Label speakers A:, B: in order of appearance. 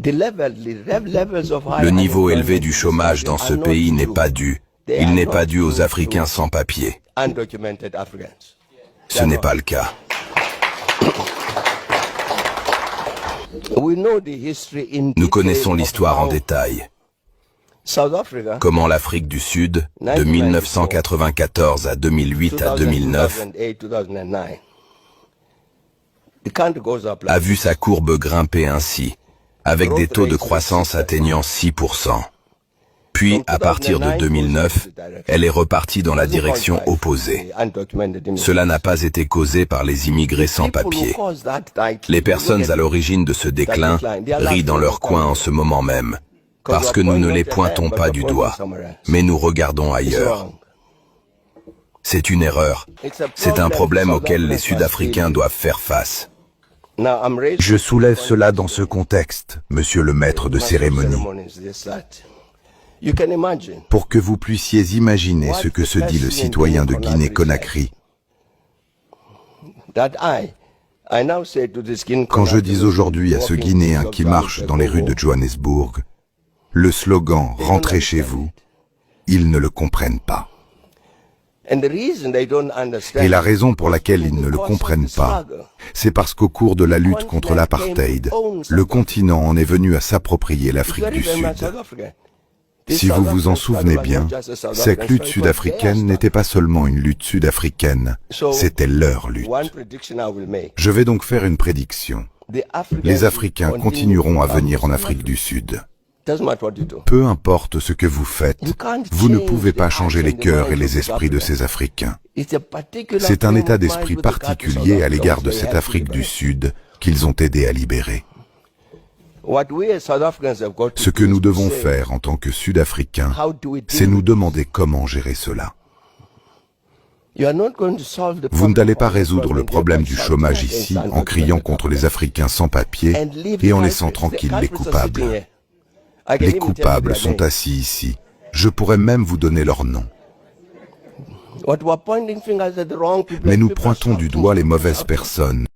A: Le niveau élevé du chômage dans ce pays n'est pas dû. Il n'est pas dû aux Africains sans papier. Ce n'est pas le cas. Nous connaissons l'histoire en détail. Comment l'Afrique du Sud, de 1994 à 2008 à 2009, a vu sa courbe grimper ainsi, avec des taux de croissance atteignant 6%. Puis, à partir de 2009, elle est repartie dans la direction opposée. Cela n'a pas été causé par les immigrés sans papier. Les personnes à l'origine de ce déclin rient dans leur coin en ce moment même, parce que nous ne les pointons pas du doigt, mais nous regardons ailleurs. C'est une erreur. C'est un problème auquel les Sud-Africains doivent faire face.
B: Je soulève cela dans ce contexte, monsieur le maître de cérémonie, pour que vous puissiez imaginer ce que se dit le citoyen de Guinée-Conakry. Quand je dis aujourd'hui à ce Guinéen qui marche dans les rues de Johannesburg, le slogan « Rentrez chez vous », ils ne le comprennent pas. Et la raison pour laquelle ils ne le comprennent pas, c'est parce qu'au cours de la lutte contre l'apartheid, le continent en est venu à s'approprier l'Afrique du Sud. Si vous vous en souvenez bien, cette lutte sud-africaine n'était pas seulement une lutte sud-africaine, c'était leur lutte. Je vais donc faire une prédiction. Les Africains continueront à venir en Afrique du Sud. Peu importe ce que vous faites, vous ne pouvez pas changer les cœurs et les esprits de ces Africains. C'est un état d'esprit particulier à l'égard de cette Afrique du Sud qu'ils ont aidé à libérer. Ce que nous devons faire en tant que Sud-Africains, c'est nous demander comment gérer cela. Vous n'allez pas résoudre le problème du chômage ici en criant contre les Africains sans papier et en laissant tranquilles les coupables. Les coupables sont assis ici. Je pourrais même vous donner leur nom. Mais nous pointons du doigt les mauvaises personnes.